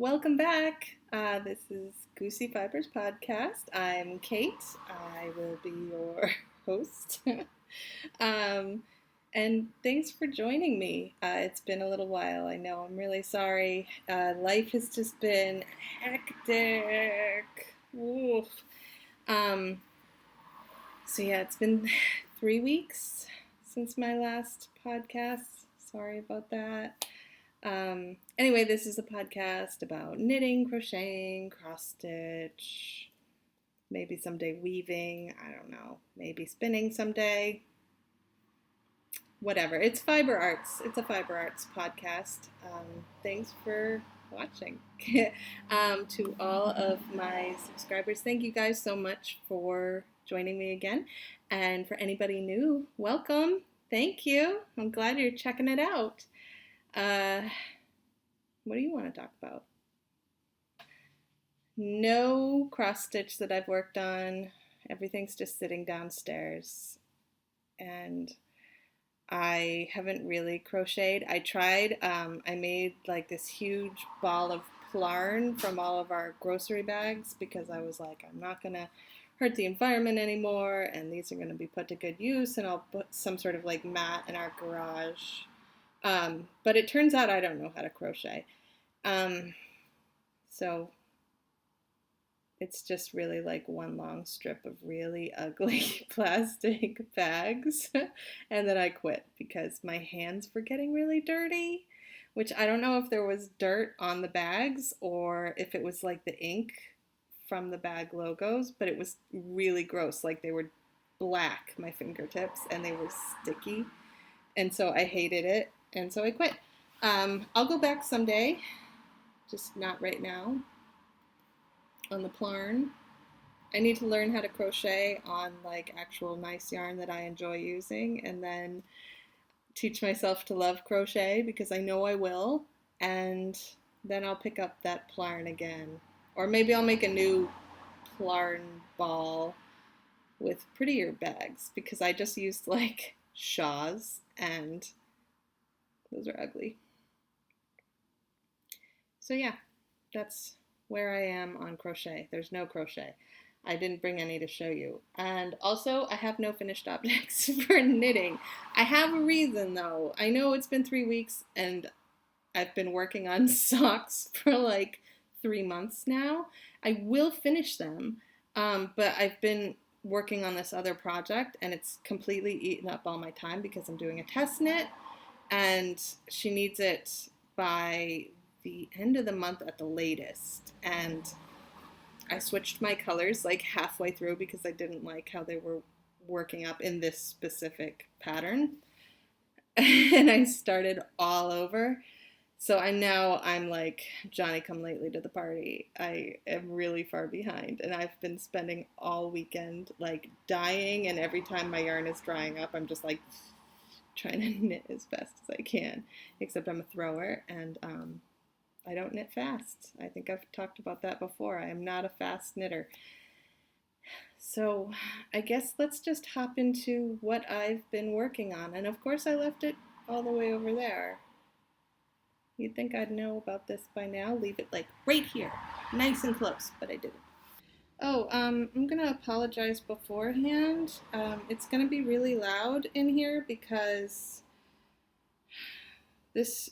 Welcome back. This is Goosey Fibers Podcast. I'm Kate. I will be your host. um, and thanks for joining me. It's been a little while. I know. I'm really sorry. Life has just been hectic. Oof. Um, it's been 3 weeks since my last podcast. Sorry about that. Anyway, this is a podcast about knitting, crocheting, cross stitch, maybe someday weaving, I don't know, maybe spinning someday, whatever. It's fiber arts. It's a fiber arts podcast. Thanks for watching. To all of my subscribers, thank you guys so much for joining me again. And for anybody new, welcome. Thank you. I'm glad you're checking it out. What do you want to talk about? No cross stitch that I've worked on. Everything's just sitting downstairs. And I haven't really crocheted. I tried. I made like this huge ball of plarn from all of our grocery bags because I was like, I'm not going to hurt the environment anymore. And these are going to be put to good use. And I'll put some sort of like mat in our garage. But it turns out I don't know how to crochet. So it's just really like one long strip of really ugly plastic bags. And then I quit because my hands were getting really dirty, which I don't know if there was dirt on the bags or if it was like the ink from the bag logos, but it was really gross. Like they were black, my fingertips, and they were sticky. And so I hated it. And so I quit. I'll go back someday, just not right now, on the plarn. I need to learn how to crochet on like actual nice yarn that I enjoy using and then teach myself to love crochet because I know I will. And then I'll pick up that plarn again. Or maybe I'll make a new plarn ball with prettier bags because I just used like shawls and those are ugly. So yeah, that's where I am on crochet. There's no crochet. I didn't bring any to show you. And also, I have no finished objects for knitting. I have a reason though. I know it's been 3 weeks and I've been working on socks for like 3 months now. I will finish them, but I've been working on this other project and it's completely eaten up all my time because I'm doing a test knit. And she needs it by the end of the month at the latest. And I switched my colors like halfway through because I didn't like how they were working up in this specific pattern. And I started all over. So I'm like Johnny come lately to the party. I am really far behind. And I've been spending all weekend like dying. And every time my yarn is drying up, I'm just like trying to knit as fast as I can, except I'm a thrower and I don't knit fast. I think I've talked about that before. I am not a fast knitter. So I guess let's just hop into what I've been working on. And of course I left it all the way over there. You'd think I'd know about this by now. Leave it like right here, nice and close, but I didn't. Oh, I'm gonna apologize beforehand. It's gonna be really loud in here because this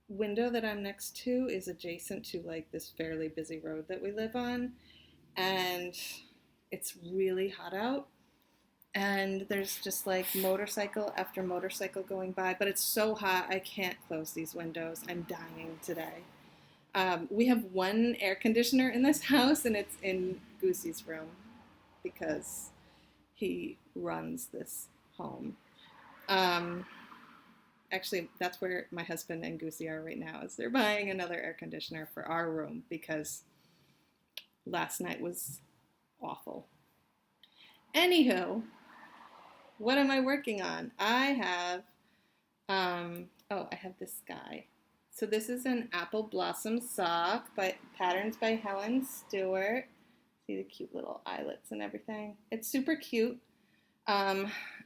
window that I'm next to is adjacent to like this fairly busy road that we live on, and it's really hot out. And there's just like motorcycle after motorcycle going by, but it's so hot I can't close these windows. I'm dying today. We have one air conditioner in this house, and it's in Goosey's room because he runs this home. Actually, that's where my husband and Goosey are right now, is they're buying another air conditioner for our room because last night was awful. Anywho, what am I working on? I have this guy. So this is an apple blossom sock by patterns by Helen Stewart. See the cute little eyelets and everything. It's super cute.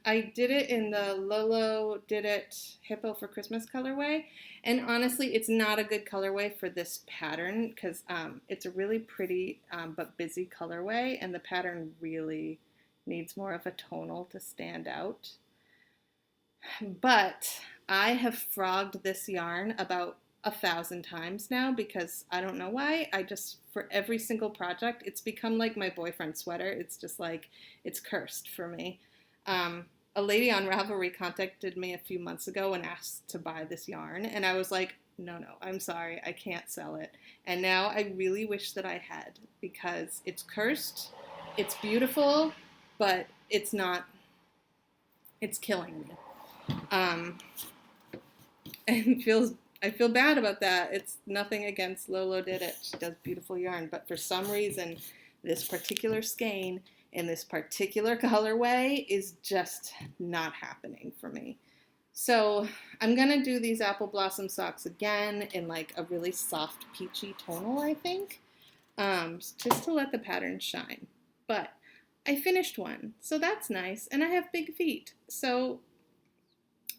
I did it in the Lolo Did It Hippo for Christmas colorway. And honestly, it's not a good colorway for this pattern because it's a really pretty but busy colorway, and the pattern really needs more of a tonal to stand out. But I have frogged this yarn about 1,000 times now because I don't know why. I just, for every single project, it's become like my boyfriend's sweater. It's just like, it's cursed for me. A lady on Ravelry contacted me a few months ago and asked to buy this yarn. And I was like, no, I'm sorry, I can't sell it. And now I really wish that I had because it's cursed, it's beautiful, but it's not, it's killing me. Um, and I feel bad about that. It's nothing against Lolo Did It. She does beautiful yarn, but for some reason, this particular skein in this particular colorway is just not happening for me. So I'm gonna do these apple blossom socks again in like a really soft peachy tonal, I think, just to let the pattern shine. But I finished one, so that's nice, and I have big feet, so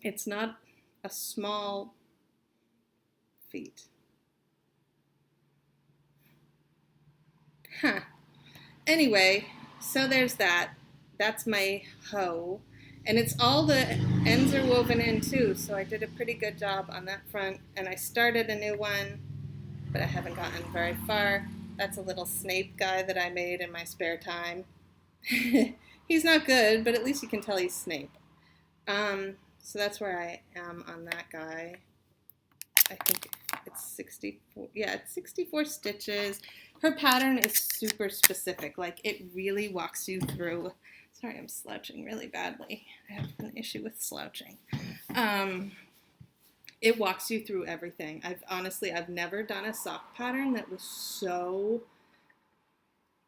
it's not a small feet. Huh. Anyway, so there's that. That's my hoe. And it's all the ends are woven in too, so I did a pretty good job on that front. And I started a new one, but I haven't gotten very far. That's a little Snape guy that I made in my spare time. He's not good, but at least you can tell he's Snape. So that's where I am on that guy. I think it's 64. Yeah, it's 64 stitches. Her pattern is super specific. Like, it really walks you through. Sorry, I'm slouching really badly. I have an issue with slouching. It walks you through everything. I've never done a sock pattern that was so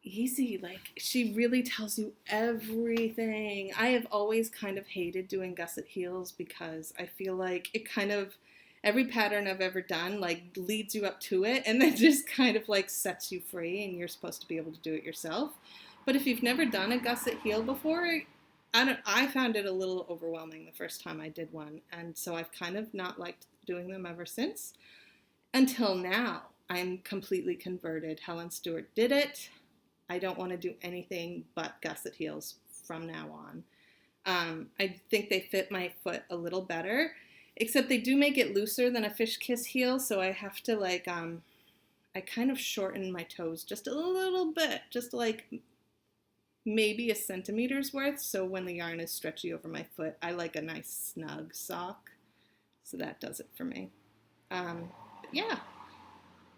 easy. Like, she really tells you everything. I have always kind of hated doing gusset heels because I feel like it kind of, every pattern I've ever done like leads you up to it and then just kind of like sets you free and you're supposed to be able to do it yourself. But if you've never done a gusset heel before, I found it a little overwhelming the first time I did one, and so I've kind of not liked doing them ever since. Until now, I'm completely converted. Helen Stewart did it. I don't want to do anything but gusset heels from now on. I think they fit my foot a little better, except they do make it looser than a fish kiss heel, so I have to like, I kind of shorten my toes just a little bit, just like maybe a centimeter's worth, so when the yarn is stretchy over my foot, I like a nice snug sock, so that does it for me. But yeah,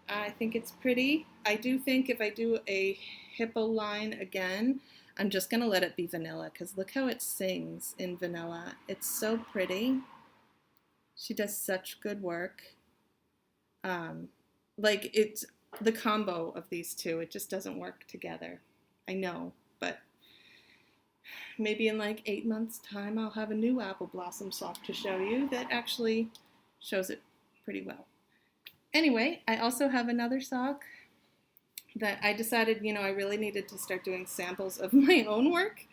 I think it's pretty. I do think if I do a hippo line again, I'm just going to let it be vanilla, because look how it sings in vanilla. It's so pretty. She does such good work. Like, it's the combo of these two, it just doesn't work together. I know, but maybe in like 8 months' time, I'll have a new apple blossom sock to show you that actually shows it pretty well. Anyway, I also have another sock that I decided, I really needed to start doing samples of my own work.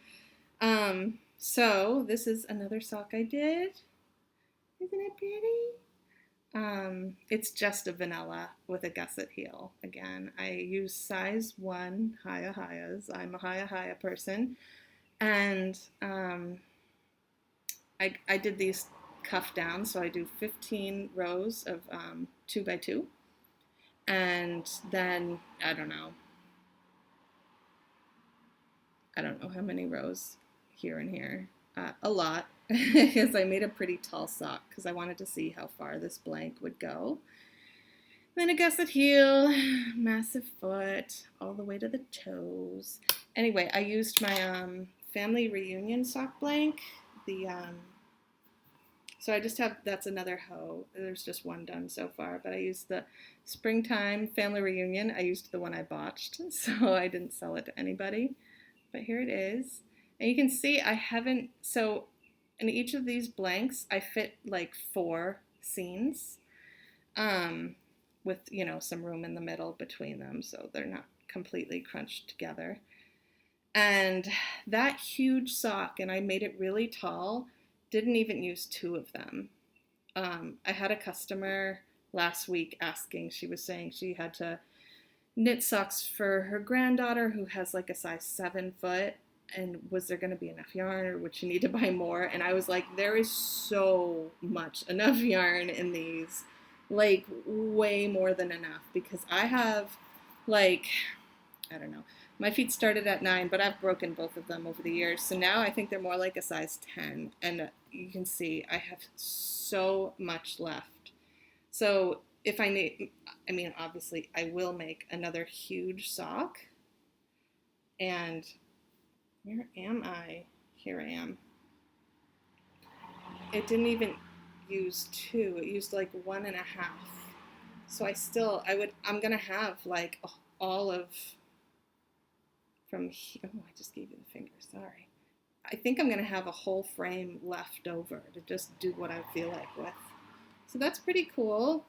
So this is another sock I did. Isn't it pretty? It's just a vanilla with a gusset heel. Again, I use size 1 Haya-Hayas. I'm a Haya-Haya person. And I did these cuff down, so I do 15 rows of 2x2. And then, I don't know how many rows here and here. A lot, because I made a pretty tall sock because I wanted to see how far this blank would go. Then a gusset heel, massive foot, all the way to the toes. Anyway, I used my family reunion sock blank. So I just have, that's another hoe. There's just one done so far, but I used the springtime family reunion. I used the one I botched, so I didn't sell it to anybody. But here it is. And you can see I haven't, so in each of these blanks, I fit like 4 scenes with, some room in the middle between them, so they're not completely crunched together. And that huge sock, and I made it really tall, didn't even use two of them. I had a customer last week asking, she was saying she had to knit socks for her granddaughter who has like a size 7 foot, and was there going to be enough yarn or would she need to buy more? And I was like, there is so much enough yarn in these, like way more than enough, because I have like, I don't know, my feet started at 9, but I've broken both of them over the years, so now I think they're more like a size 10, and you can see I have so much left. So if I need, I mean, obviously, I will make another huge sock. And where am I? Here I am. It didn't even use two, it used like 1.5. So I'm gonna have like all of from here. Oh, I just gave you the finger, sorry. I think I'm gonna have a whole frame left over to just do what I feel like with. So that's pretty cool.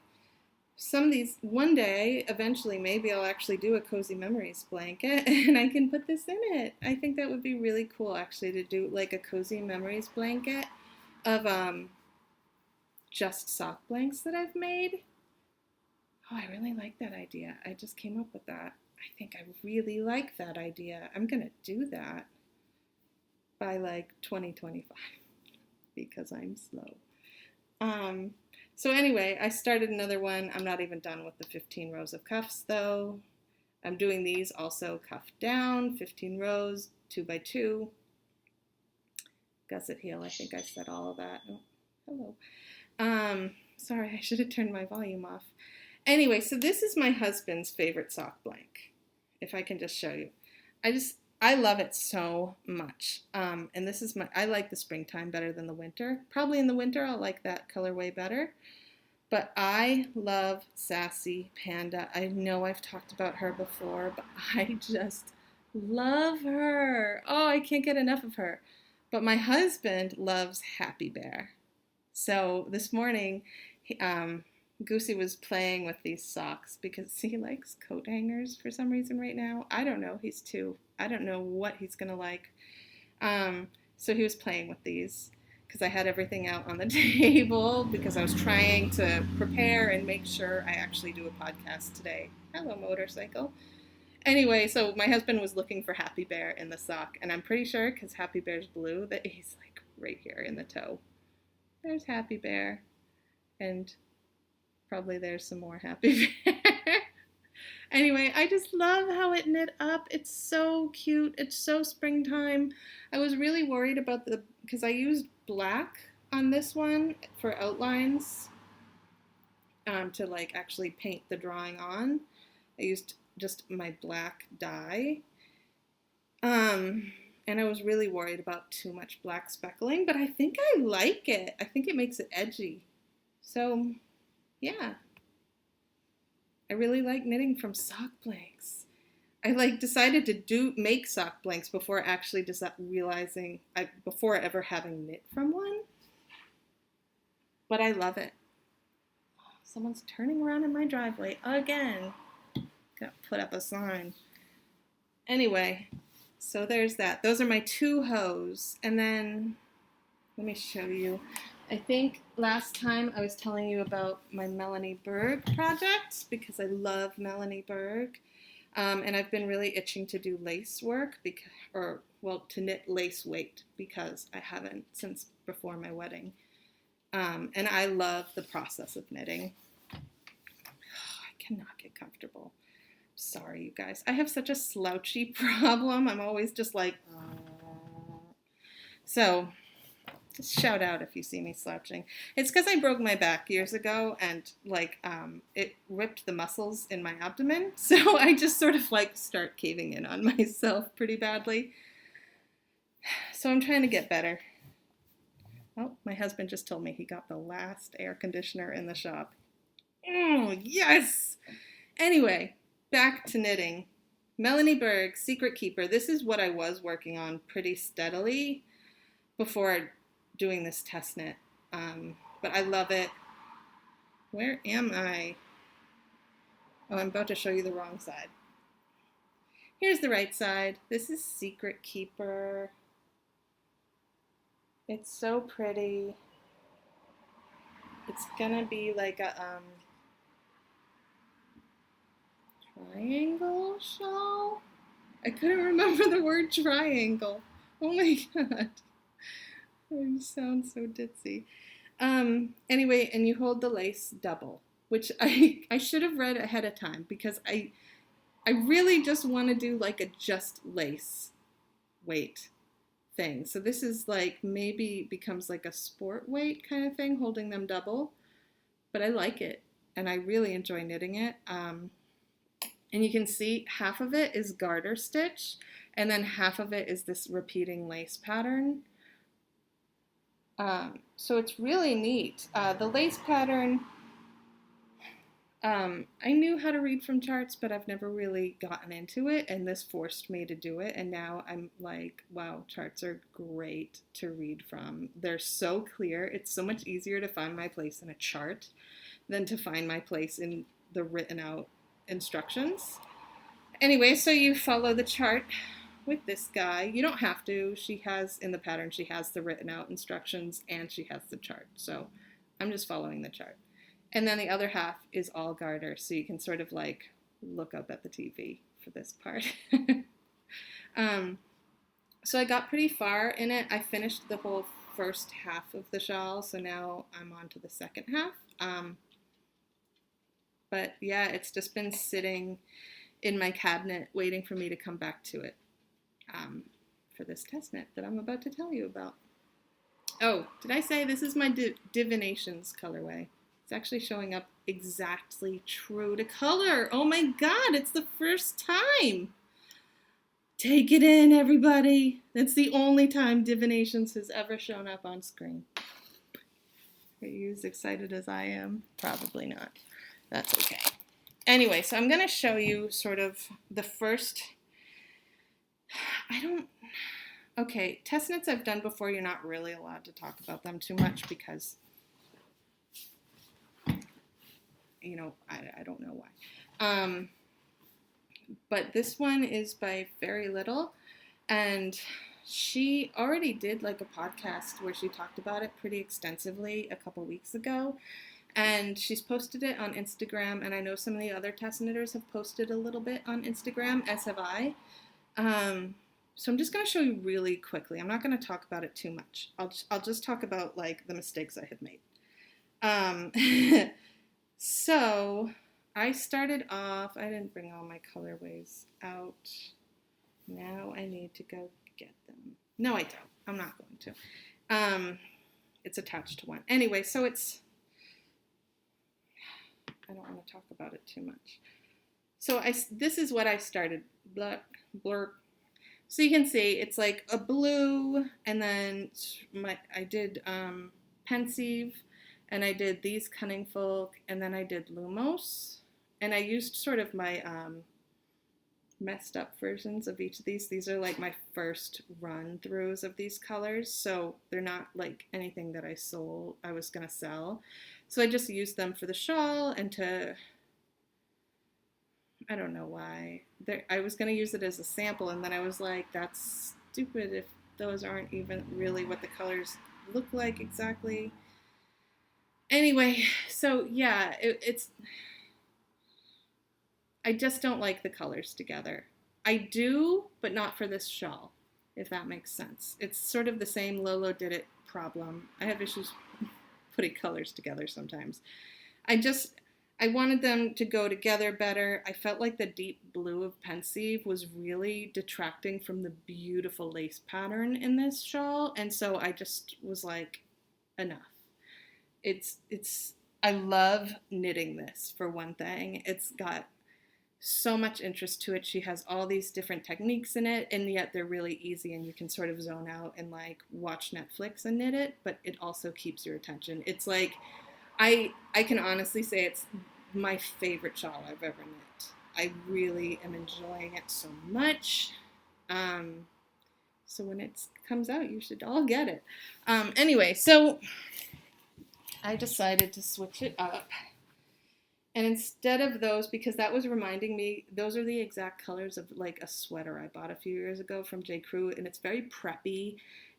Some of these, one day, eventually, maybe I'll actually do a Cozy Memories blanket and I can put this in it. I think that would be really cool, actually, to do like a Cozy Memories blanket of just sock blanks that I've made. Oh, I really like that idea. I just came up with that. I think I really like that idea. I'm going to do that by like 2025 because I'm slow. So anyway, I started another one. I'm not even done with the 15 rows of cuffs though. I'm doing these also cuffed down, 15 rows, 2 by 2. Gusset heel, I think I said all of that. Oh, hello. Sorry, I should have turned my volume off. Anyway, so this is my husband's favorite sock blank. If I can just show you. I love it so much. And this is I like the springtime better than the winter. Probably in the winter I'll like that colorway better. But I love Sassy Panda. I know I've talked about her before, but I just love her. Oh, I can't get enough of her. But my husband loves Happy Bear. So this morning, Goosey was playing with these socks because he likes coat hangers for some reason right now. I don't know. He's 2. I don't know what he's going to like. So he was playing with these because I had everything out on the table because I was trying to prepare and make sure I actually do a podcast today. Hello, motorcycle. Anyway, so my husband was looking for Happy Bear in the sock, and I'm pretty sure because Happy Bear's blue that he's like right here in the toe. There's Happy Bear, and probably there's some more Happy Bear. Anyway, I just love how it knit up. It's so cute. It's so springtime. I was really worried about because I used black on this one for outlines to like actually paint the drawing on. I used just my black dye. And I was really worried about too much black speckling, but I think I like it. I think it makes it edgy. So, yeah. I really like knitting from sock blanks. I like decided to make sock blanks before actually realizing, before ever having knit from one. But I love it. Oh, someone's turning around in my driveway again. Gotta put up a sign. Anyway, so there's that. Those are my 2 hose. And then, let me show you. I think last time I was telling you about my Melanie Berg project because I love Melanie Berg. And I've been really itching to do lace work to knit lace weight because I haven't since before my wedding. And I love the process of knitting. Oh, I cannot get comfortable. Sorry, you guys. I have such a slouchy problem. I'm always just like, so shout out if you see me slouching. It's because I broke my back years ago and it ripped the muscles in my abdomen. So I just sort of like start caving in on myself pretty badly. So I'm trying to get better. Oh, my husband just told me he got the last air conditioner in the shop. Oh, yes! Anyway, back to knitting. Melanie Berg, Secret Keeper. This is what I was working on pretty steadily before doing this test knit. But I love it. Where am I? Oh, I'm about to show you the wrong side. Here's the right side. This is Secret Keeper. It's so pretty. It's gonna be like a triangle shawl. I couldn't remember the word triangle. Oh my god. I sound so ditzy. Anyway, and you hold the lace double, which I should have read ahead of time because I really just want to do like a just lace weight thing. So this is like maybe becomes like a sport weight kind of thing, holding them double. But I like it and I really enjoy knitting it. And you can see half of it is garter stitch and then half of it is this repeating lace pattern. So it's really neat. The lace pattern, I knew how to read from charts, but I've never really gotten into it, and this forced me to do it, and now I'm like, wow, charts are great to read from. They're so clear. It's so much easier to find my place in a chart than to find my place in the written out instructions. Anyway, so you follow the chart with this guy. You don't have to. She has, in the pattern, she has the written out instructions and she has the chart. So I'm just following the chart. And then the other half is all garter, so you can sort of like look up at the TV for this part. So I got pretty far in it. I finished the whole first half of the shawl, so now I'm on to the second half. But yeah, it's just been sitting in my cabinet waiting for me to come back to it for this test knit that I'm about to tell you about. Oh, did I say this is my Divinations colorway? It's actually showing up exactly true to color. Oh my god, it's the first time. Take it in, everybody. That's the only time Divinations has ever shown up on screen. Are you as excited as I am? Probably not. That's okay. Anyway, so I'm going to show you sort of the first, okay, test knits I've done before, you're not really allowed to talk about them too much because, you know, I don't know why. But this one is by Very Little, and she already did like a podcast where she talked about it pretty extensively a couple weeks ago. And she's posted it on Instagram, and I know some of the other test knitters have posted a little bit on Instagram, as have I. So I'm just going to show you really quickly. I'm not going to talk about it too much. I'll just talk about like the mistakes I have made. So I started off, I didn't bring all my colorways out. Now I need to go get them. No, I don't. I'm not going to. It's attached to one. Anyway, so I don't want to talk about it too much. So this is what I started. Blur. So you can see it's like a blue, and then I did Pensive, and I did these Cunning Folk, and then I did Lumos, and I used sort of my messed up versions of each of these. These are like my first run throughs of these colors, so they're not like anything that I was gonna sell. So I just used them for the shawl and to, I don't know why. I was gonna use it as a sample, and then I was like, that's stupid if those aren't even really what the colors look like exactly. Anyway, so yeah, I just don't like the colors together. I do, but not for this shawl, if that makes sense. It's sort of the same Lolo Did It problem. I have issues putting colors together sometimes. I wanted them to go together better. I felt like the deep blue of Pensive was really detracting from the beautiful lace pattern in this shawl, and so I just was like, enough. I love knitting this, for one thing. It's got so much interest to it. She has all these different techniques in it, and yet they're really easy, and you can sort of zone out and like watch Netflix and knit it, but it also keeps your attention. It's like, I can honestly say it's my favorite shawl I've ever knit. I really am enjoying it so much. So when it comes out, you should all get it. Anyway, so I decided to switch it up And instead of those, because that was reminding me, those are the exact colors of like a sweater I bought a few years ago from J. Crew, and it's very preppy,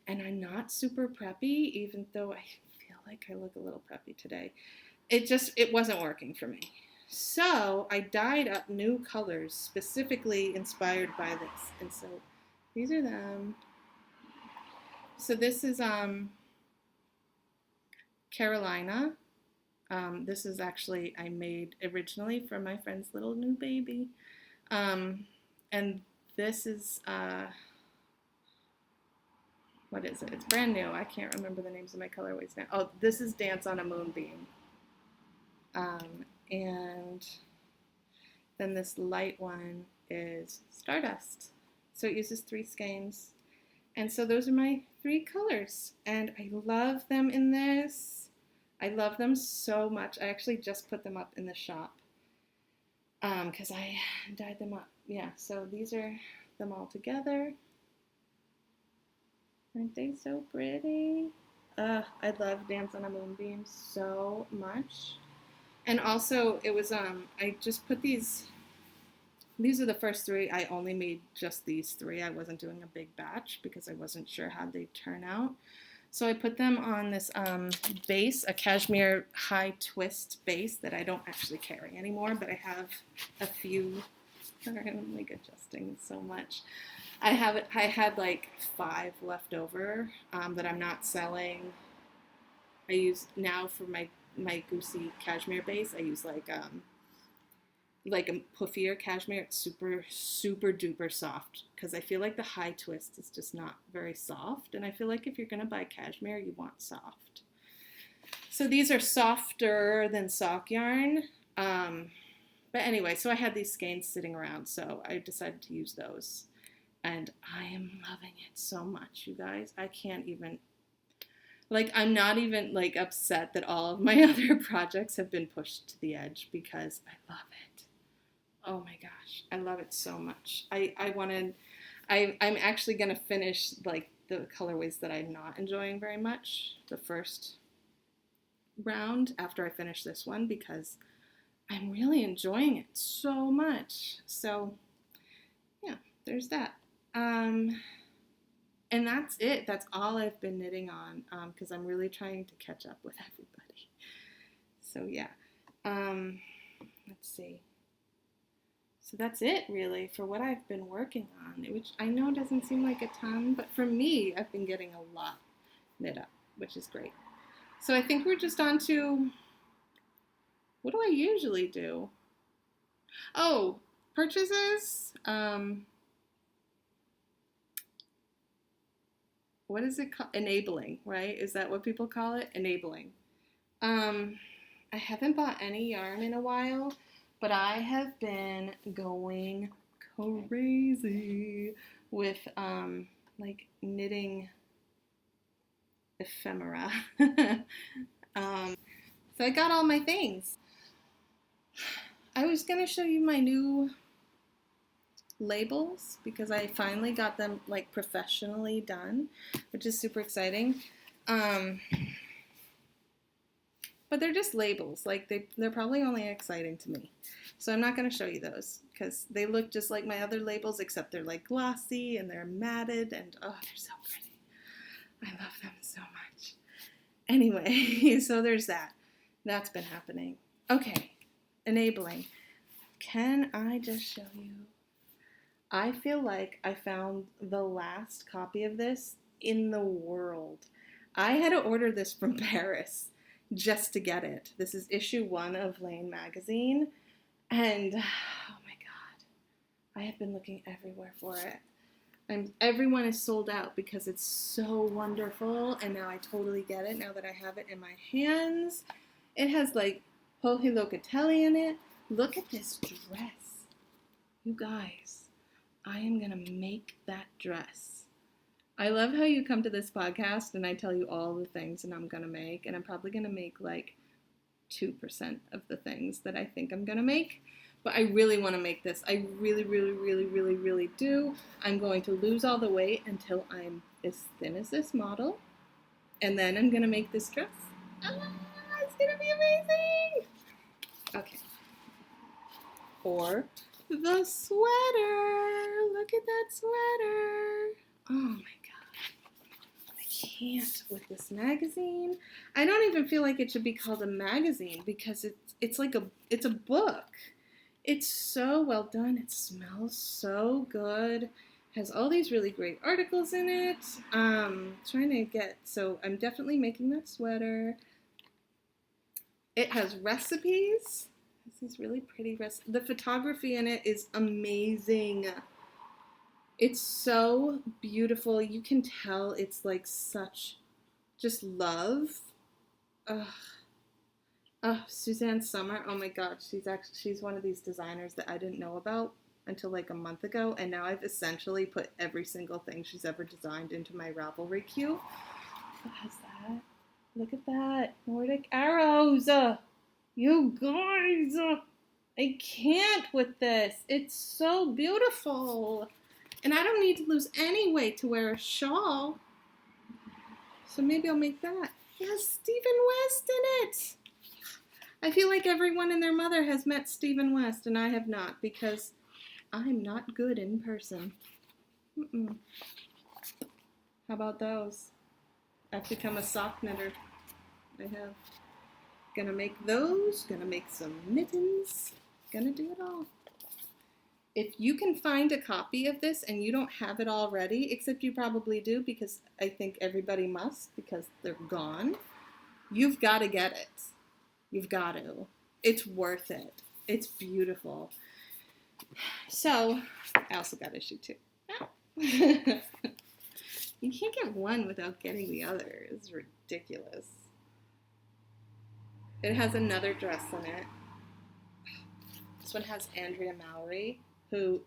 and I'm not super preppy, even though I feel like I look a little preppy today. It wasn't working for me. So I dyed up new colors specifically inspired by this. And so these are them. So this is Carolina. This is actually I made originally for my friend's little new baby. And this is what is it? It's brand new. I can't remember the names of my colorways now. Oh, this is Dance on a Moonbeam. And then this light one is Stardust. So it uses 3 skeins. And so those are my 3 colors. And I love them in this. I love them so much. I actually just put them up in the shop because I dyed them up. Yeah, so these are them all together. Aren't they so pretty? I love Dance on a Moonbeam so much. And also, it was, I just put these are the first 3. I only made just these 3. I wasn't doing a big batch because I wasn't sure how they'd turn out. So I put them on this base, a cashmere high twist base that I don't actually carry anymore, but I have a few. I'm like adjusting so much. I had like 5 left over that I'm not selling. I use now for my Goosey cashmere base. I use like a puffier cashmere. It's super, super duper soft because I feel like the high twist is just not very soft. And I feel like if you're going to buy cashmere, you want soft. So these are softer than sock yarn. But anyway, so I had these skeins sitting around, so I decided to use those. And I am loving it so much, you guys. I can't even, like, I'm not even, like, upset that all of my other projects have been pushed to the edge because I love it. Oh my gosh, I love it so much. I'm actually going to finish, like, the colorways that I'm not enjoying very much the first round after I finish this one because I'm really enjoying it so much. So, yeah, there's that. And that's it. That's all I've been knitting on because I'm really trying to catch up with everybody. So, yeah. Let's see. So that's it, really, for what I've been working on, which I know doesn't seem like a ton, but for me, I've been getting a lot knit up, which is great. So I think we're just on to, what do I usually do? Oh, purchases. What is it called? Enabling, right? Is that what people call it? Enabling. I haven't bought any yarn in a while, but I have been going crazy with like knitting ephemera. So I got all my things. I was gonna show you my new labels because I finally got them like professionally done, which is super exciting. But they're just labels. Like they're probably only exciting to me. So I'm not going to show you those because they look just like my other labels except they're like glossy and they're matted and oh, they're so pretty. I love them so much. Anyway, so there's that. That's been happening. Okay, enabling. Can I just show you? I feel like I found the last copy of this in the world. I had to order this from Paris just to get it. This is issue 1 of Lane magazine. And oh my God, I have been looking everywhere for it. Everyone is sold out because it's so wonderful. And now I totally get it now that I have it in my hands. It has like Jorge Locatelli in it. Look at this dress. You guys, I am going to make that dress. I love how you come to this podcast and I tell you all the things that I'm going to make. And I'm probably going to make like 2% of the things that I think I'm going to make. But I really want to make this. I really, really, really, really, really do. I'm going to lose all the weight until I'm as thin as this model. And then I'm going to make this dress. Ah, it's going to be amazing. Okay. or the sweater. Look at that sweater. Oh my God. I can't with this magazine. I don't even feel like it should be called a magazine because it's like it's a book. It's so well done. It smells so good. Has all these really great articles in it. So I'm definitely making that sweater. It has recipes. It has these really pretty recipes. The photography in it is amazing. It's so beautiful. You can tell it's like such just love. Ugh. Suzanne Summer. Oh my God, she's one of these designers that I didn't know about until like a month ago, and now I've essentially put every single thing she's ever designed into my Ravelry queue. What has that? Look at that. Nordic arrows. You guys. I can't with this. It's so beautiful. And I don't need to lose any weight to wear a shawl. So maybe I'll make that. It has Stephen West in it. I feel like everyone and their mother has met Stephen West, and I have not because I'm not good in person. How about those? I've become a sock knitter. I have. Gonna make those, gonna make some mittens, gonna do it all. If you can find a copy of this and you don't have it already, except you probably do because I think everybody must because they're gone, you've got to get it. You've got to. It's worth it. It's beautiful. So, I also got issue 2. You can't get one without getting the other. It's ridiculous. It has another dress in it. This one has Andrea Mowry, who,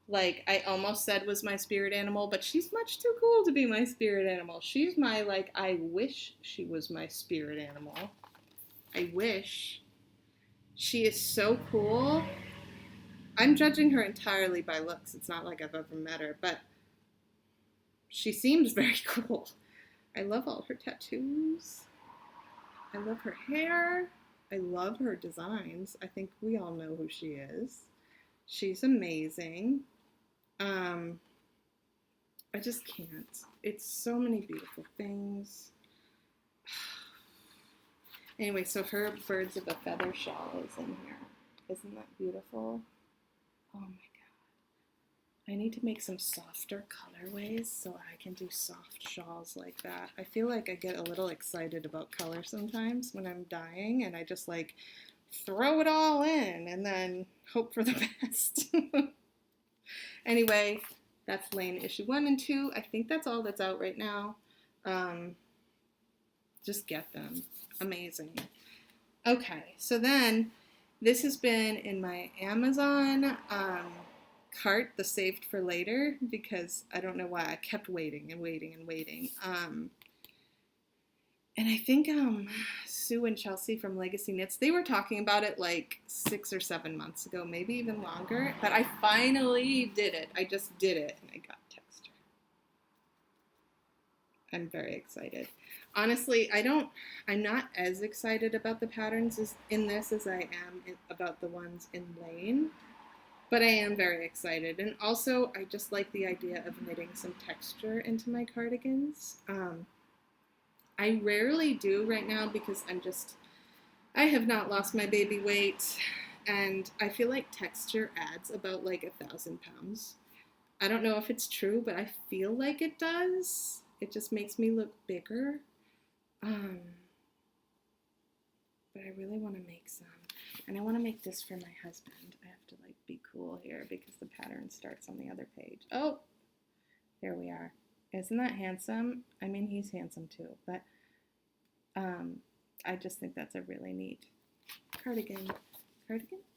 like, I almost said was my spirit animal, but she's much too cool to be my spirit animal. She's my, like, I wish she was my spirit animal. I wish. She is so cool. I'm judging her entirely by looks. It's not like I've ever met her, but she seems very cool. I love all her tattoos. I love her hair. I love her designs. I think we all know who she is. She's amazing. I just can't. It's so many beautiful things. Anyway, so her Birds of a Feather shawl is in here. Isn't that beautiful? Oh my God. I need to make some softer colorways so I can do soft shawls like that. I feel like I get a little excited about color sometimes when I'm dyeing, and I just like throw it all in and then hope for the best. Anyway, that's Lane issue 1 and 2. I think that's all that's out right now. Just get them. Amazing. Okay, so then this has been in my Amazon cart, the saved for later, because I don't know why I kept waiting and waiting and waiting. And I think Sue and Chelsea from Legacy Knits, they were talking about it like 6 or 7 months ago, maybe even longer, but I finally did it. I just did it, and I got texture. I'm very excited. Honestly, I'm not as excited about the patterns in this as I am about the ones in Lane, but I am very excited. And also, I just like the idea of knitting some texture into my cardigans. I rarely do right now because I have not lost my baby weight, and I feel like texture adds about like 1,000 pounds. I don't know if it's true, but I feel like it does. It just makes me look bigger. But I really want to make some. And I want to make this for my husband. I have to like be cool here because the pattern starts on the other page. Oh, there we are. Isn't that handsome? I mean, he's handsome too, but I just think that's a really neat cardigan,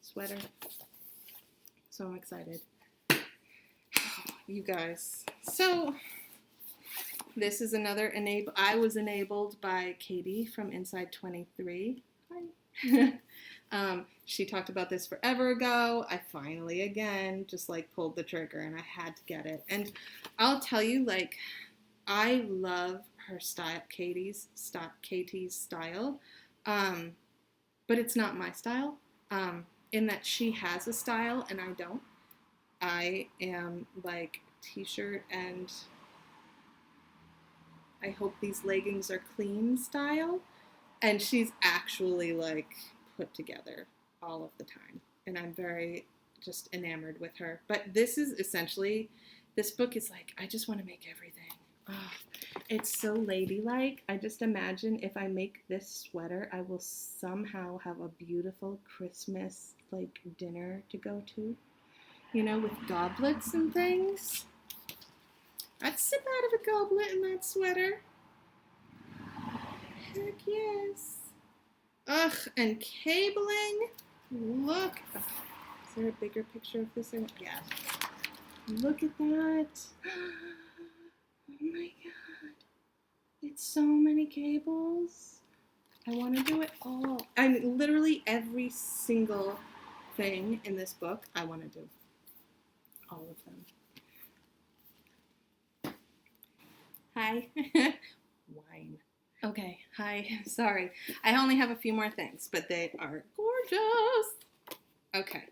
sweater. So I'm excited. You guys. So this is another I was enabled by Katie from Inside 23. Hi. She talked about this forever ago. I finally, again, just like pulled the trigger and I had to get it. And I'll tell you, like, I love her style, Katie's style, but it's not my style. in that she has a style and I don't. I am like t-shirt and I hope these leggings are clean style. And she's actually like put together all of the time. And I'm very just enamored with her. But this is essentially, this book is like, I just want to make everything. Oh, it's so ladylike. I just imagine if I make this sweater, I will somehow have a beautiful Christmas like dinner to go to, you know, with goblets and things. I'd sip out of a goblet in that sweater. Heck yes. Ugh, and cabling. Look. Ugh, is there a bigger picture of this? Yeah. Look at that. Oh my god. It's so many cables. I want to do it all. I mean, literally every single thing in this book, I want to do. All of them. Hi. Wine. Okay, hi. Sorry. I only have a few more things, but they are gorgeous. Okay.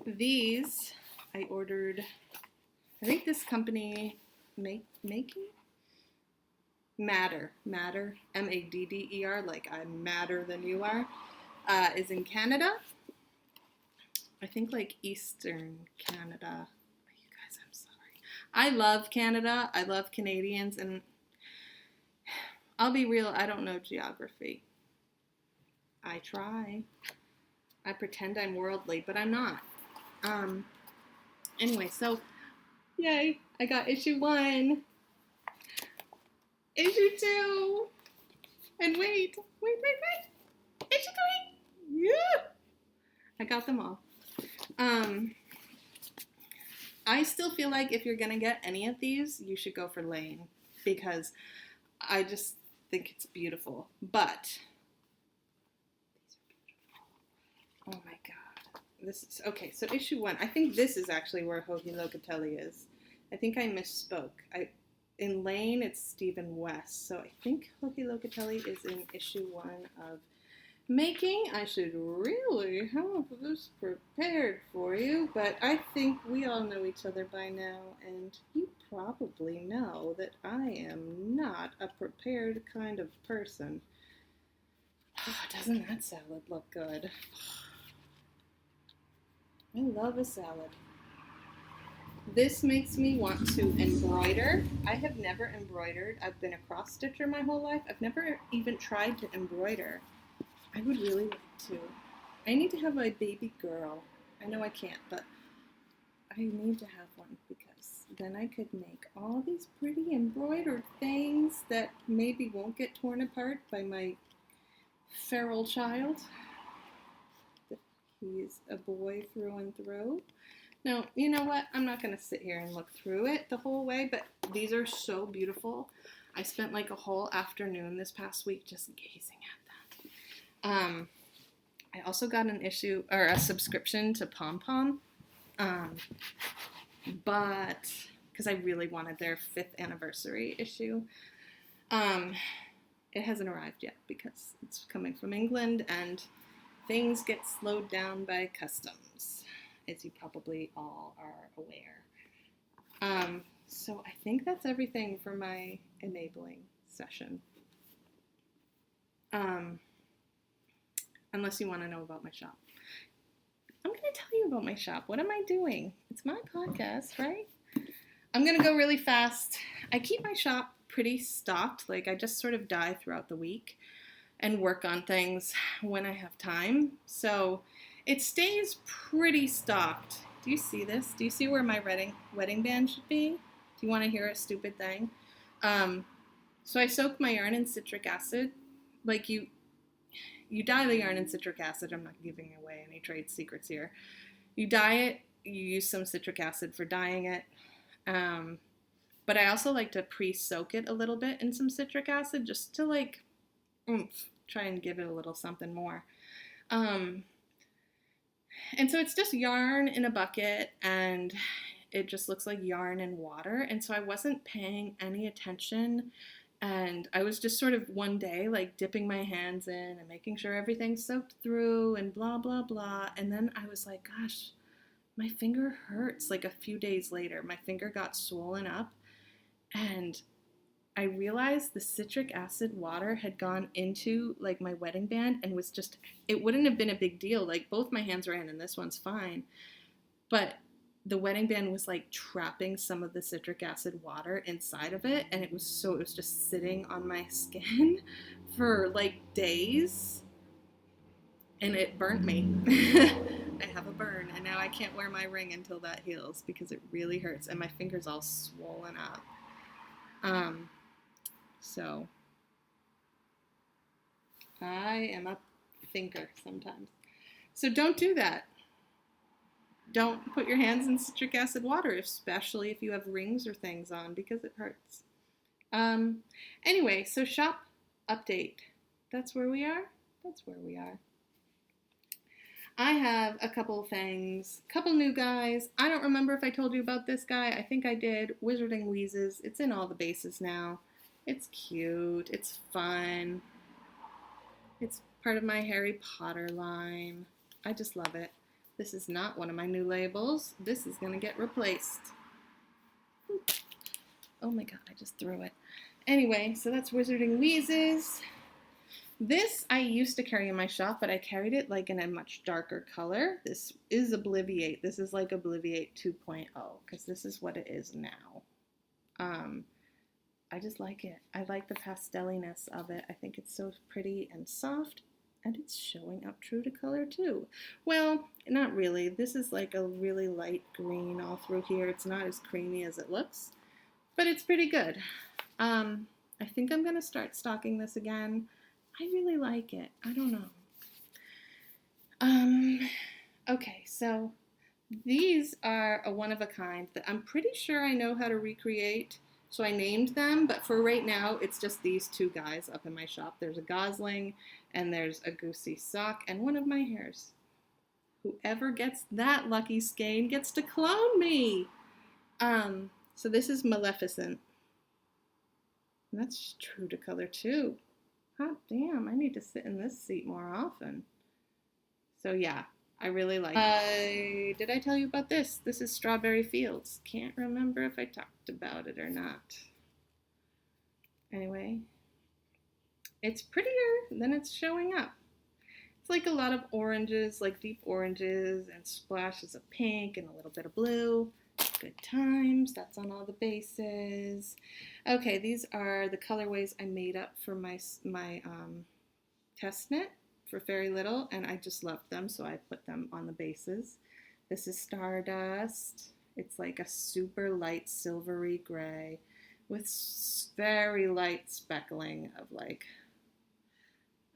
These I ordered. I think this company making Matter, Madder, like I'm madder than you are, is in Canada. I think like Eastern Canada. You guys, I'm sorry. I love Canada. I love Canadians, and I'll be real, I don't know geography. I try. I pretend I'm worldly, but I'm not. Anyway, so yay, I got issue 1. Issue 2. And wait. Issue 3. Yeah. I got them all. I still feel like if you're gonna get any of these, you should go for Lane, because I just think it's beautiful. But these are beautiful. Oh my god. This is okay, so issue 1. I think this is actually where Joji Locatelli is. I think I misspoke. In Lane, it's Stephen West. So I think Joji Locatelli is in issue 1 of Making. I should really have this prepared for you, but I think we all know each other by now, and you probably know that I am not a prepared kind of person. Oh, doesn't that salad look good? I love a salad. This makes me want to embroider. I have never embroidered. I've been a cross stitcher my whole life. I've never even tried to embroider. I would really like to. I need to have a baby girl. I know I can't, but I need to have one, because then I could make all these pretty embroidered things that maybe won't get torn apart by my feral child. He's a boy through and through. Now, you know what? I'm not going to sit here and look through it the whole way, but these are so beautiful. I spent like a whole afternoon this past week just gazing at them. I also got an issue, or a subscription to Pom Pom, but because I really wanted their 5th anniversary issue. It hasn't arrived yet because it's coming from England, and things get slowed down by customs, as you probably all are aware. So I think that's everything for my enabling session. Unless you want to know about my shop. I'm going to tell you about my shop. What am I doing? It's my podcast, right? I'm going to go really fast. I keep my shop pretty stocked. Like, I just sort of die throughout the week and work on things when I have time. So it stays pretty stocked. Do you see this? Do you see where my wedding band should be? Do you want to hear a stupid thing? So I soak my yarn in citric acid. Like, you dye the yarn in citric acid. I'm not giving away any trade secrets here. You dye it. You use some citric acid for dyeing it. But I also like to pre-soak it a little bit in some citric acid just to, like, try and give it a little something more. And so it's just yarn in a bucket, and it just looks like yarn and water. And so I wasn't paying any attention And I was just sort of one day like dipping my hands in and making sure everything's soaked through and blah, blah, blah. And then I was like, gosh, my finger hurts. Like a few days later, my finger got swollen up, and I realized the citric acid water had gone into like my wedding band and was just, it wouldn't have been a big deal. Like both my hands were in and this one's fine. But the wedding band was like trapping some of the citric acid water inside of it. And it was just sitting on my skin for like days. And it burnt me. I have a burn, and now I can't wear my ring until that heals because it really hurts, and my finger's all swollen up. So I am a thinker sometimes. So don't do that. Don't put your hands in citric acid water, especially if you have rings or things on, because it hurts. Anyway, so shop update. That's where we are. That's where we are. I have a couple things, couple new guys. I don't remember if I told you about this guy. I think I did. Wizarding Wheezes. It's in all the bases now. It's cute. It's fun. It's part of my Harry Potter line. I just love it. This is not one of my new labels. This is going to get replaced. Oh my god, I just threw it. Anyway, so that's Wizarding Wheezes. This I used to carry in my shop, but I carried it like in a much darker color. This is Obliviate. This is like Obliviate 2.0 because this is what it is now. I just like it. I like the pasteliness of it. I think it's so pretty and soft, and it's showing up true to color too. Well, not really. This is like a really light green all through here. It's not as creamy as it looks, but it's pretty good. I think I'm going to start stocking this again. I really like it. I don't know. Okay, so these are a one-of-a-kind that I'm pretty sure I know how to recreate. So I named them, but for right now, it's just these two guys up in my shop. There's a Gosling, and there's a Goosey sock, and one of my hairs. Whoever gets that lucky skein gets to clone me. So this is Maleficent. And that's true to color too. Hot damn, I need to sit in this seat more often. So yeah, I really like it. Did I tell you about this? This is Strawberry Fields. Can't remember if I talked about it or not. Anyway, it's prettier than it's showing up. It's like a lot of oranges, like deep oranges, and splashes of pink and a little bit of blue. Good times. That's on all the bases. Okay, these are the colorways I made up for my test knit for Fairy Little, and I just loved them, so I put them on the bases. This is Stardust. It's like a super light silvery gray with very light speckling of like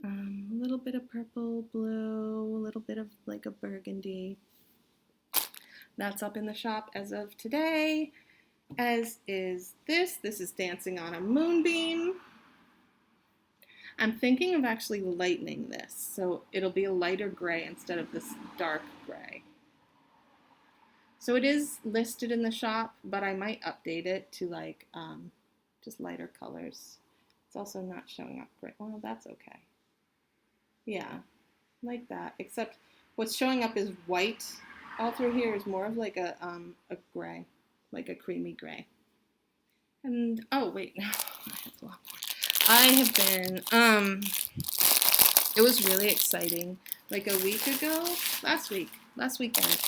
a little bit of purple, blue, a little bit of like a burgundy. That's up in the shop as of today, as is this. This is Dancing on a Moonbeam. I'm thinking of actually lightening this, so it'll be a lighter gray instead of this dark gray. So it is listed in the shop, but I might update it to like just lighter colors. It's also not showing up great. Well, that's okay. Yeah, like that, except what's showing up is white. All through here is more of like a gray, like a creamy gray. And, oh, wait, no, I have been, it was really exciting. Like a week ago, last weekend,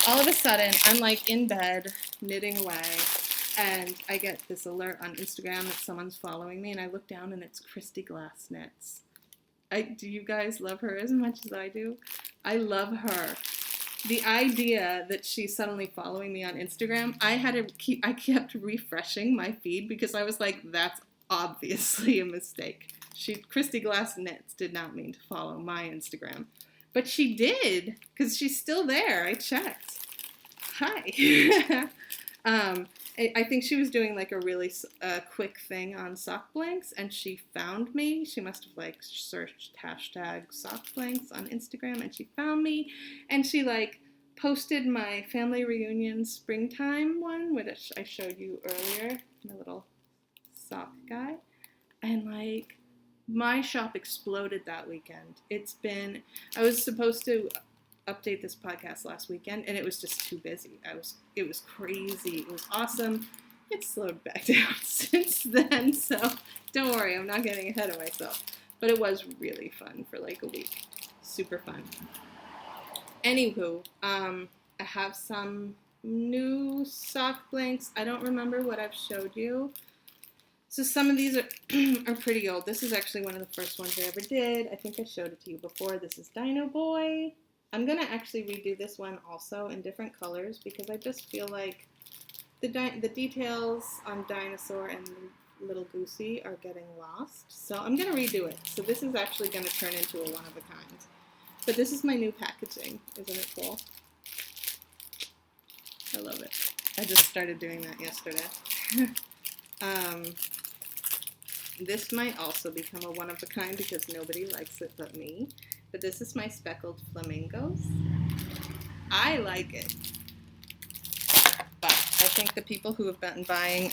all of a sudden, I'm like in bed, knitting away, and I get this alert on Instagram that someone's following me, and I look down and it's Christy Glass Knits. Do you guys love her as much as I do? I love her. The idea that she's suddenly following me on Instagram, I kept refreshing my feed because I was like, that's obviously a mistake. Christy Glass Knits did not mean to follow my Instagram, but she did because she's still there. I checked. Hi. I think she was doing like a really quick thing on sock blanks, and she found me. She must have like searched hashtag sock blanks on Instagram, and she found me, and she like posted my family reunion springtime one, which I showed you earlier, my little sock guy. And like, my shop exploded that weekend. I was supposed to update this podcast last weekend and it was just too busy. It was crazy. It was awesome. It's slowed back down since then, so don't worry, I'm not getting ahead of myself. But it was really fun for like a week. Super fun. Anywho, I have some new sock blanks. I don't remember what I've showed you. So some of these are pretty old. This is actually one of the first ones I ever did. I think I showed it to you before. This is Dino Boy. I'm going to actually redo this one also in different colors because I just feel like the details on Dinosaur and Little Goosey are getting lost. So I'm going to redo it. So this is actually going to turn into a one-of-a-kind. But this is my new packaging. Isn't it cool? I love it. I just started doing that yesterday. This might also become a one-of-a-kind because nobody likes it but me. But this is my speckled flamingos. I like it. But I think the people who have been buying,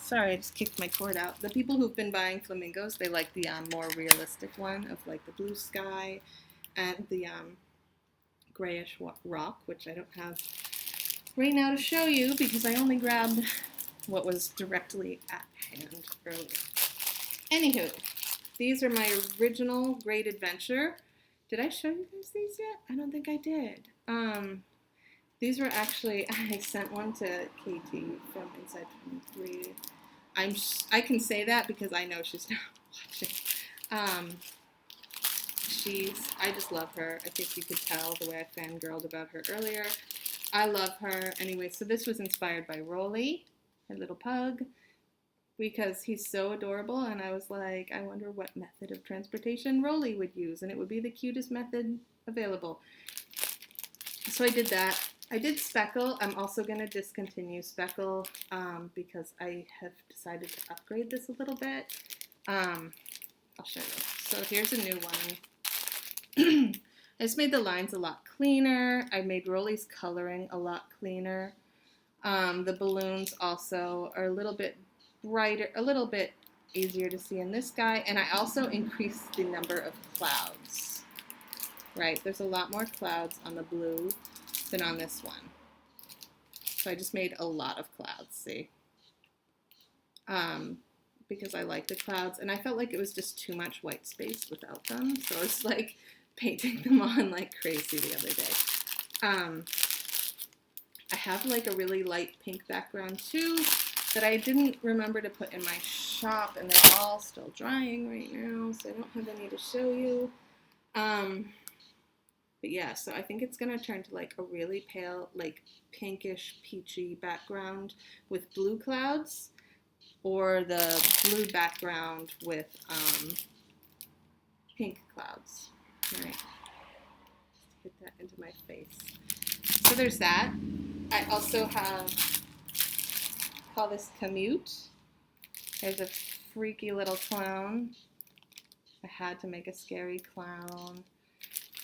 sorry, I just kicked my cord out. The people who've been buying flamingos, they like the more realistic one of like the blue sky and the grayish rock, which I don't have right now to show you because I only grabbed what was directly at hand earlier. Anywho, these are my original Great Adventure. Did I show you guys these yet? I don't think I did. These were actually, I sent one to Katie from Inside 23. I can say that because I know she's not watching. I just love her. I think you could tell the way I fangirled about her earlier. I love her. Anyway, so this was inspired by Rolly, her little pug, because he's so adorable, and I was like, I wonder what method of transportation Rolly would use, and it would be the cutest method available. So I did that. I did Speckle. I'm also going to discontinue Speckle because I have decided to upgrade this a little bit. I'll show you. So here's a new one. I just made the lines a lot cleaner. I made Rolly's coloring a lot cleaner. The balloons also are a little bit brighter, a little bit easier to see in this guy. And I also increased the number of clouds. Right, there's a lot more clouds on the blue than on this one. So I just made a lot of clouds, see? Because I like the clouds, and I felt like it was just too much white space without them. So I was like painting them on like crazy the other day. I have like a really light pink background too that I didn't remember to put in my shop, and they're all still drying right now, so I don't have any to show you. But yeah, so I think it's going to turn to like a really pale, like pinkish, peachy background with blue clouds, or the blue background with pink clouds. All right, hit that into my face. So there's that. I also call this Commute. There's a freaky little clown. I had to make a scary clown.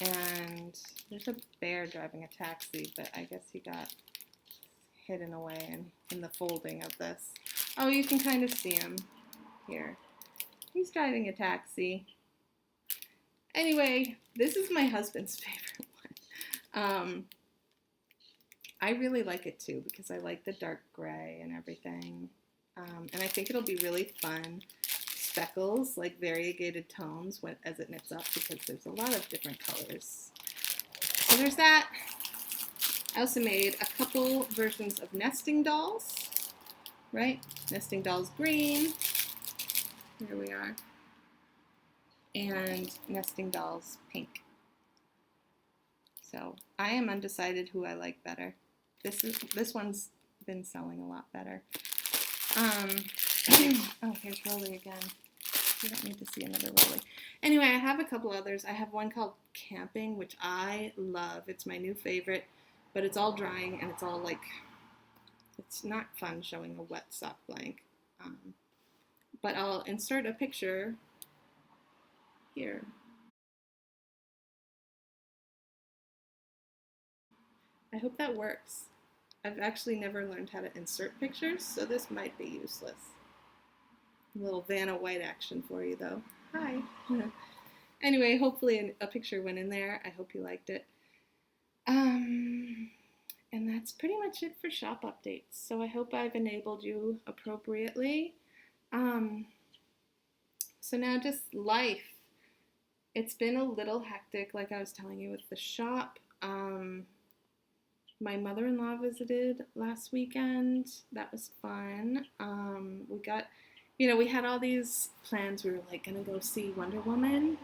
And there's a bear driving a taxi, but I guess he got hidden away in the folding of this. Oh, you can kind of see him here. He's driving a taxi. Anyway, this is my husband's favorite one. I really like it too because I like the dark gray and everything. And I think it'll be really fun. Speckles, like variegated tones as it knits up because there's a lot of different colors. So there's that. I also made a couple versions of nesting dolls, right? Nesting dolls green. Here we are. And nesting dolls pink. So I am undecided who I like better. This one's been selling a lot better. Oh, here's Rolly again. You don't need to see another Rolly. Anyway, I have a couple others. I have one called Camping, which I love. It's my new favorite, but it's all drying and it's all like, it's not fun showing a wet sock blank. But I'll insert a picture here. I hope that works. I've actually never learned how to insert pictures, so this might be useless. A little Vanna White action for you, though. Hi. Anyway, hopefully a picture went in there. I hope you liked it. And that's pretty much it for shop updates. So I hope I've enabled you appropriately. So now just life. It's been a little hectic, like I was telling you, with the shop. My mother-in-law visited last weekend. That was fun. We got, we had all these plans. We were like gonna go see Wonder Woman,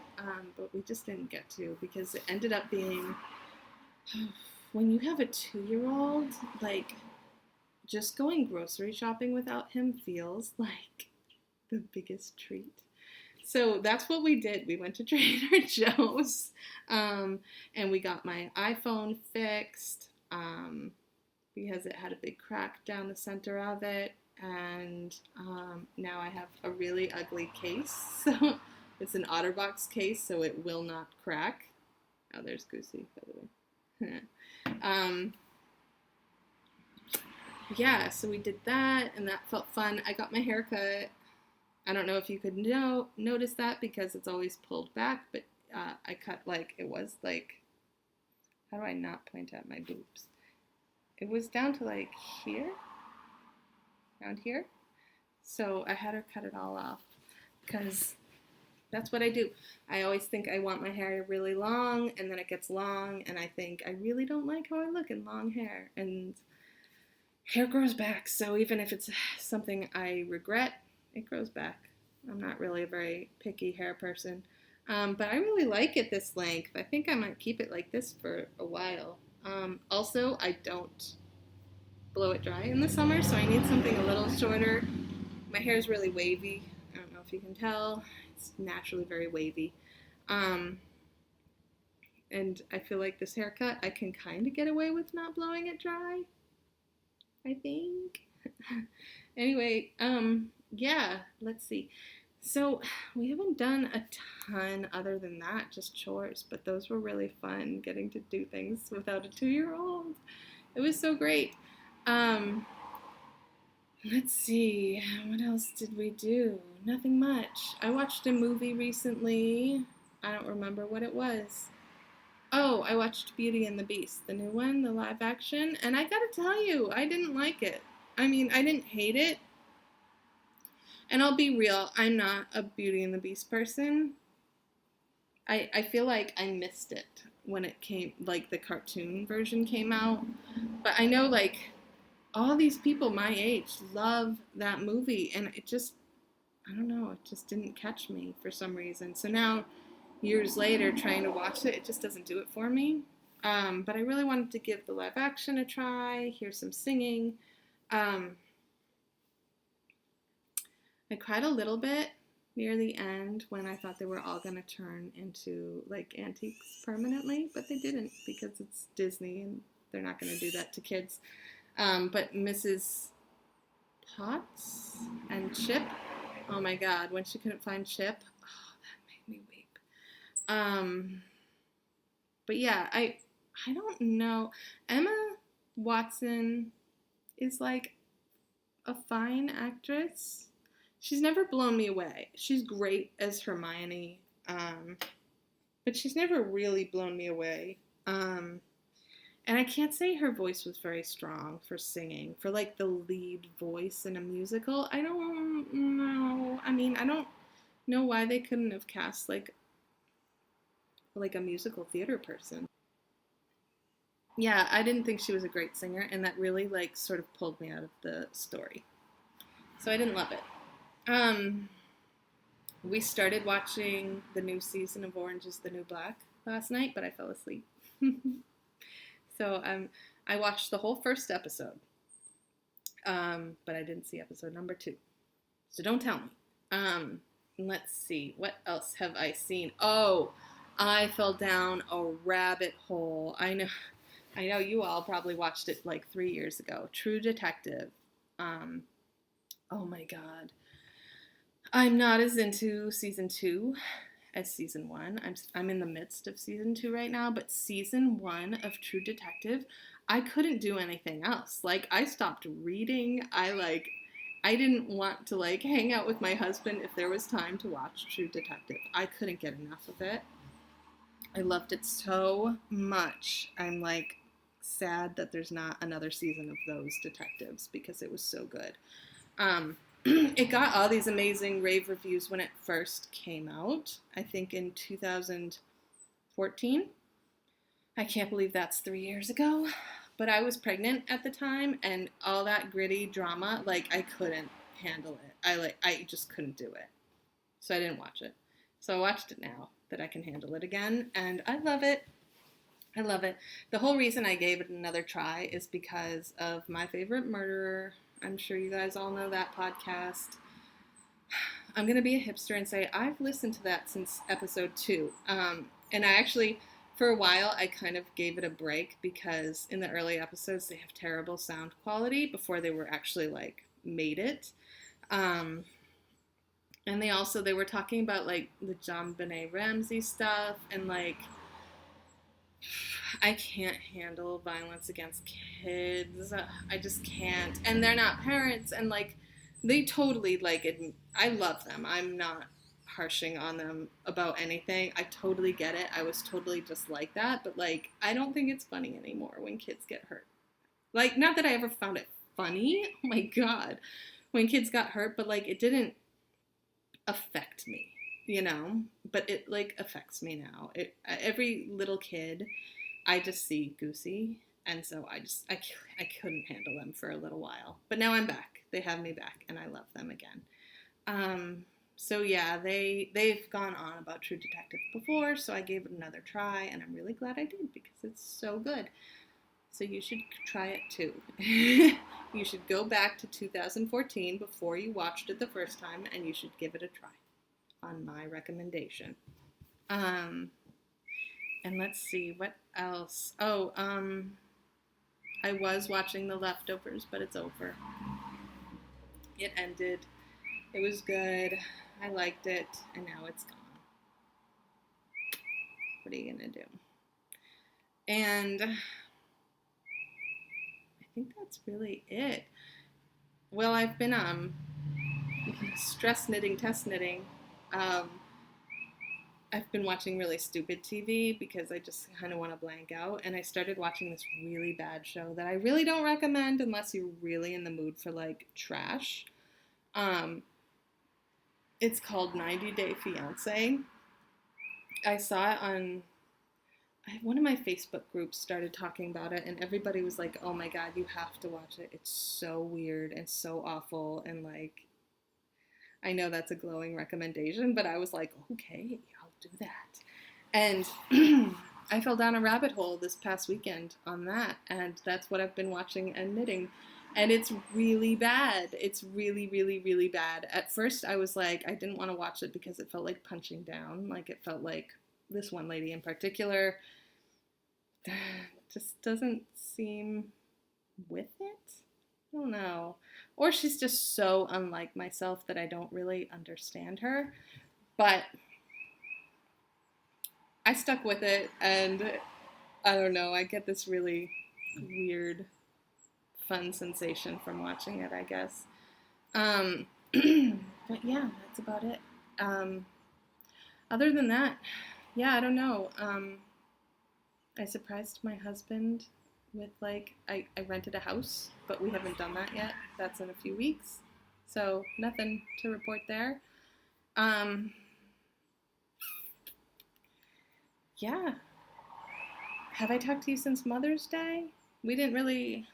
but we just didn't get to because it ended up being, when you have a 2-year-old, like just going grocery shopping without him feels like the biggest treat. So that's what we did. We went to Trader Joe's, and we got my iPhone fixed because it had a big crack down the center of it, and now I have a really ugly case. So it's an OtterBox case, so it will not crack. Oh, there's Goosey, by the way. Yeah, so we did that, and that felt fun. I got my hair cut. I don't know if you could notice that because it's always pulled back, but I cut it was how do I not point at my boobs? It was down to here, around here. So I had her cut it all off because that's what I do. I always think I want my hair really long, and then it gets long, and I think I really don't like how I look in long hair, and hair grows back. So even if it's something I regret, it grows back. I'm not really a very picky hair person. But I really like it this length. I think I might keep it like this for a while. Also, I don't blow it dry in the summer, so I need something a little shorter. My hair is really wavy. I don't know if you can tell. It's naturally very wavy. And I feel like this haircut, I can kind of get away with not blowing it dry, I think. Anyway, yeah, let's see. So we haven't done a ton other than that, just chores, but those were really fun, getting to do things without a 2-year-old. It was so great. Let's see, what else did we do? Nothing much. I watched a movie recently. I don't remember what it was. Oh, I watched Beauty and the Beast, the new one, the live action, and I gotta tell you, I didn't like it. I mean, I didn't hate it. And I'll be real, I'm not a Beauty and the Beast person. I feel like I missed it when it came, the cartoon version came out. But I know, all these people my age love that movie, and it just, I don't know, it just didn't catch me for some reason. So now, years later, trying to watch it, it just doesn't do it for me. But I really wanted to give the live action a try, hear some singing. I cried a little bit near the end when I thought they were all going to turn into antiques permanently, but they didn't because it's Disney and they're not going to do that to kids. But Mrs. Potts and Chip, oh my God, when she couldn't find Chip, oh, that made me weep. But yeah, I don't know. Emma Watson is a fine actress. She's never blown me away. She's great as Hermione, but she's never really blown me away. And I can't say her voice was very strong for singing, for the lead voice in a musical. I don't know. I mean, I don't know why they couldn't have cast a musical theater person. Yeah, I didn't think she was a great singer, and that really sort of pulled me out of the story. So I didn't love it. We started watching the new season of Orange is the New Black last night, but I fell asleep. So I watched the whole first episode, but I didn't see episode number 2. So don't tell me. Let's see, what else have I seen? Oh, I fell down a rabbit hole. I know you all probably watched it 3 years ago. True Detective. Oh my God. I'm not as into season 2 as season 1. I'm in the midst of season 2 right now, but season 1 of True Detective, I couldn't do anything else. I stopped reading. I I didn't want to like hang out with my husband if there was time to watch True Detective. I couldn't get enough of it. I loved it so much. I'm like sad that there's not another season of those detectives because it was so good. It got all these amazing rave reviews when it first came out, I think in 2014. I can't believe that's 3 years ago. But I was pregnant at the time, and all that gritty drama, like, I couldn't handle it. I just couldn't do it. So I didn't watch it. So I watched it now that I can handle it again, and I love it. I love it. The whole reason I gave it another try is because of My Favorite Murderer. I'm sure you guys all know that podcast. I'm going to be a hipster and say I've listened to that since episode 2. And I actually, for a while, I kind of gave it a break because in the early episodes, they have terrible sound quality before they were actually, like, made it. And they were talking about, like, the JonBenet Ramsey stuff, and, like, I can't handle violence against kids. I just can't. And they're not parents, and, like, they totally, like, I love them. I'm not harshing on them about anything. I totally get it. I was totally just like that, but, like, I don't think it's funny anymore when kids get hurt. Like, not that I ever found it funny. Oh my God. When kids got hurt, but, like, it didn't affect me, you know? But it, like, affects me now. Every little kid, I just see Goosey, and so I couldn't handle them for a little while. But now I'm back. They have me back, and I love them again. So yeah, they've gone on about True Detective before, so I gave it another try, and I'm really glad I did because it's so good. So you should try it too. You should go back to 2014 before you watched it the first time, and you should give it a try on my recommendation. And let's see, what else? Oh, I was watching The Leftovers, but it's over. It ended. It was good. I liked it, and now it's gone. What are you gonna do? And I think that's really it. Well, I've been stress knitting, test knitting. I've been watching really stupid TV because I just kind of want to blank out. And I started watching this really bad show that I really don't recommend unless you're really in the mood for, like, trash. It's called 90 Day Fiancé. I saw it on one of my Facebook groups started talking about it, and everybody was like, oh my God, you have to watch it. It's so weird and so awful. And, like, I know that's a glowing recommendation, but I was like, okay, I'll do that. And I fell down a rabbit hole this past weekend on that, and that's what I've been watching and knitting. And it's really bad. It's really, really, really bad. At first, I was like, I didn't want to watch it because it felt like punching down. Like, it felt like this one lady in particular just doesn't seem with it. I don't know. Or she's just so unlike myself that I don't really understand her. But I stuck with it, and I don't know, I get this really weird, fun sensation from watching it, I guess. But yeah, that's about it. Other than that, yeah, I don't know. I surprised my husband with, like, I rented a house, but we haven't done that yet. That's in a few weeks. So nothing to report there. Yeah. Have I talked to you since Mother's Day? We didn't really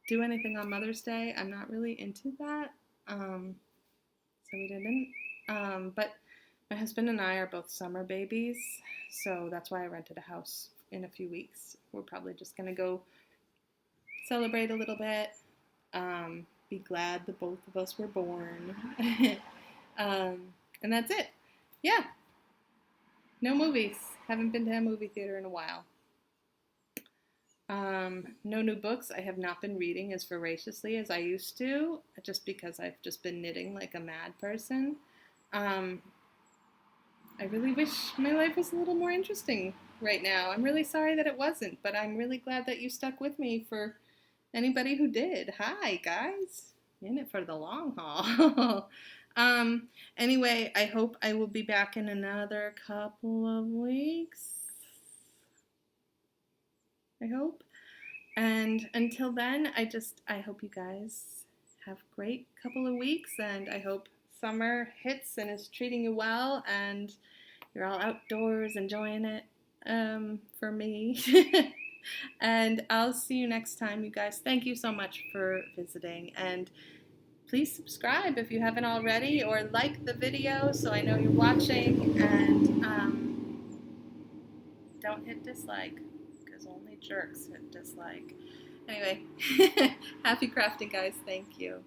do anything on Mother's Day. I'm not really into that. So we didn't. But my husband and I are both summer babies, so that's why I rented a house in a few weeks. We're probably just going to go celebrate a little bit, be glad that both of us were born, and that's it. Yeah. No movies. Haven't been to a movie theater in a while. No new books. I have not been reading as voraciously as I used to, just because I've just been knitting like a mad person. I really wish my life was a little more interesting right now. I'm really sorry that it wasn't, but I'm really glad that you stuck with me for anybody who did. Hi, guys. in it for the long haul. Anyway, I hope I will be back in another couple of weeks. I hope. And until then, I hope you guys have a great couple of weeks, and I hope summer hits and is treating you well, and you're all outdoors enjoying it, for me. And I'll see you next time, you guys. Thank you so much for visiting, and please subscribe if you haven't already, or like the video so I know you're watching, and don't hit dislike, because only jerks hit dislike. Anyway, happy crafting, guys. Thank you.